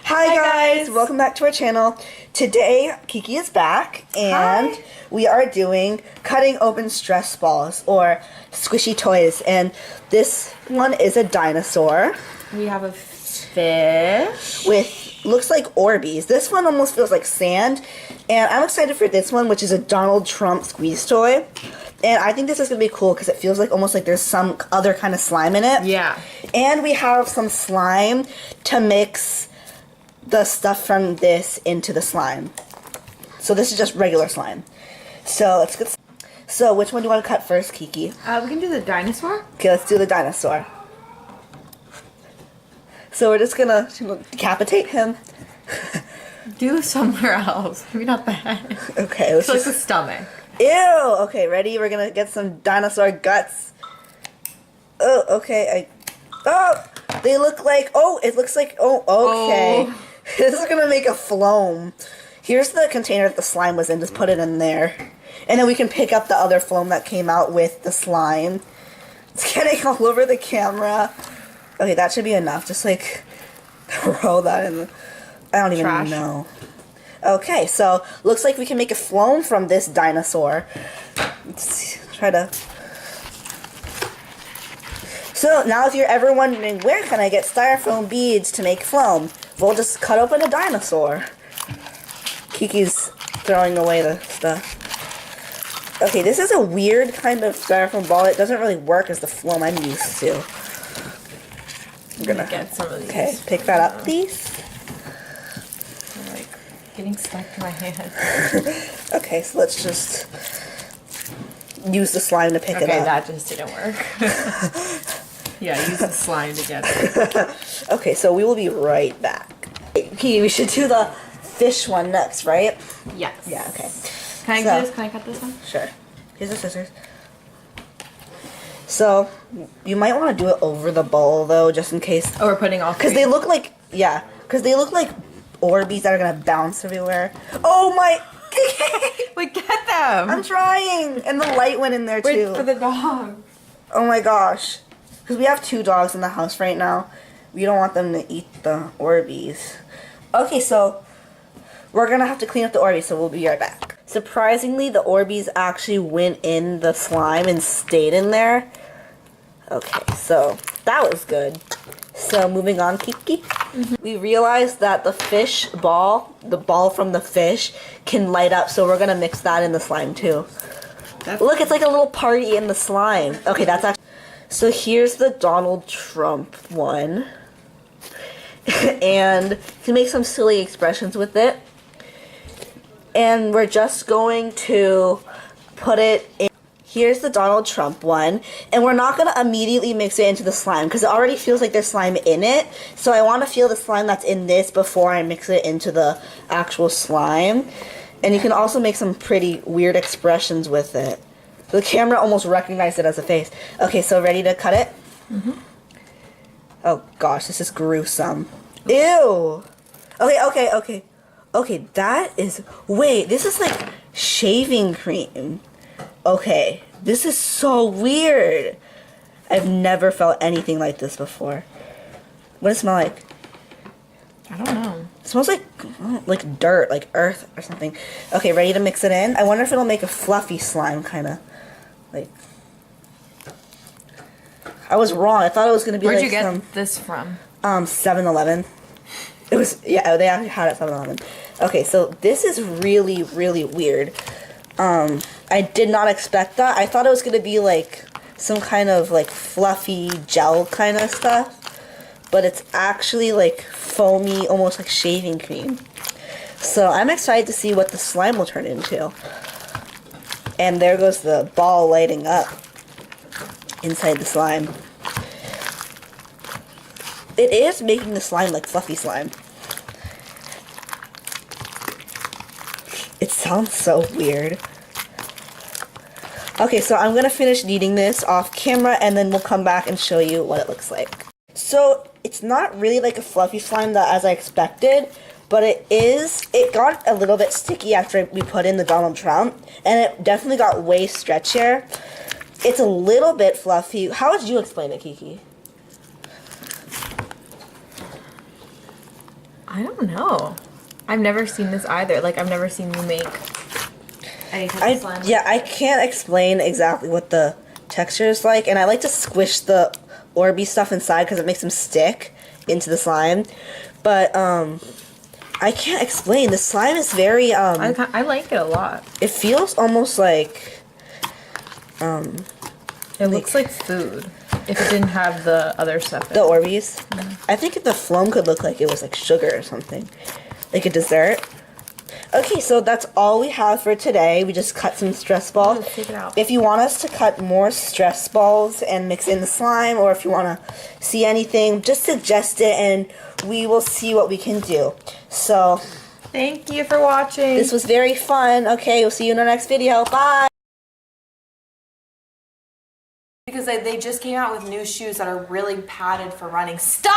Hi guys, welcome back to our channel. Today Kiki is back and we are doing cutting open stress balls or squishy toys, and this one is a dinosaur. We have a fish With looks like Orbeez. This one almost feels like sand, and I'm excited for this one, which is a Donald Trump squeeze toy. And I think this is going to be cool because it feels like almost like there's some other kind of slime in it. Yeah. And we have some slime to mix the stuff from this into the slime. So this is just regular slime. So let's get. So which one do you want to cut first, Kiki? we can do the dinosaur. Okay, let's do the dinosaur. So we're just gonna decapitate him. Do somewhere else. Maybe not the head. Okay, let's So like just. the stomach. Ew! Okay, ready? We're gonna get some dinosaur guts. Oh, okay. Oh! They look like. Oh, it looks like. Oh, okay. Oh. This is gonna make a phloem. Here's the container that the slime was in. Just put it in there. And then we can pick up the other phloem that came out with the slime. It's getting all over the camera. Okay, that should be enough. Just like throw that in. I don't even Trash. know. Okay, so looks like we can make a phloem from this dinosaur. Let's try to. So now, if you're ever wondering where can I get styrofoam beads to make phloem, we'll just cut open a dinosaur. Kiki's throwing away the stuff. Okay, this is a weird kind of styrofoam ball. It doesn't really work as the phloem I'm used to. I'm gonna get some of these. Okay, pick that up, please. I'm like getting stuck to my hand. Okay, so let's just use the slime to pick it Okay, up. that just didn't work. Yeah, use the slime to get it. Okay, so we will be right back. Okay, we should do the fish one next, right? Yes. Yeah, okay. Can I So- do this? Can I cut this one? Sure. Here's the scissors. So, you might want to do it over the bowl, though, just in case. Oh, we're putting all three. Because they look like, yeah, because they look like Orbeez that are going to bounce everywhere. Oh my... Wait, get them! I'm trying! And the light went in there, too. Wait for the dog. Oh my gosh. Because we have 2 dogs in the house right now. We don't want them to eat the Orbeez. Okay, so we're going to have to clean up the Orbeez, so we'll be right back. Surprisingly, the Orbeez actually went in the slime and stayed in there. Okay, so that was good. So moving on, Kiki. We realized that the fish ball, the ball from the fish, can light up, so we're going to mix that in the slime too. Look, it's like a little party in the slime. Okay, that's actually... So here's the Donald Trump one. And you can make some silly expressions with it. And we're just going to put it in. Here's the Donald Trump one. And we're not going to immediately mix it into the slime because it already feels like there's slime in it. So I want to feel the slime that's in this before I mix it into the actual slime. And you can also make some pretty weird expressions with it. The camera almost recognized it as a face. Okay, so ready to cut it? Mm-hmm. Oh gosh, this is gruesome. Ew! Okay. Okay, that is... Wait, this is like shaving cream. Okay, this is so weird. I've never felt anything like this before. What does it smell like? I don't know. It smells like dirt, like earth or something. Okay, ready to mix it in? I wonder if it'll make a fluffy slime, kind of. Like... I was wrong. I thought it was going to be Where'd like you get this from? 7-Eleven. It was, yeah, they actually had it at 7-Eleven. Okay, so this is really, really weird. I did not expect that. I thought it was going to be like some kind of like fluffy gel kind of stuff. But it's actually like foamy, almost like shaving cream. So I'm excited to see what the slime will turn into. And there goes the ball lighting up inside the slime. It is making the slime like fluffy slime. It sounds so weird. Okay, so I'm going to finish kneading this off camera and then we'll come back and show you what it looks like. So it's not really like a fluffy slime that as I expected, but it got a little bit sticky after we put in the Donald Trump, and it definitely got way stretchier. It's a little bit fluffy. How would you explain it, Kiki? I don't know. I've never seen this either. Like, I've never seen you make any type of slime. Yeah, I can't explain exactly what the texture is like, and I like to squish the Orbeez stuff inside because it makes them stick into the slime. But I can't explain. The slime is very I like it a lot. it feels almost like It looks like food. If it didn't have the other stuff in the it. Orbeez. I think the foam could look like it was like sugar or something, like a dessert. Okay, so that's all we have for today. We just cut some stress balls. Let's take it out. If you want us to cut more stress balls and mix in the slime, or if you want to see anything, just suggest it and we will see what we can do. So, Thank you for watching. this was very fun. Okay, we'll see you in our next video. Bye! Because they just came out with new shoes that are really padded for running. Stop!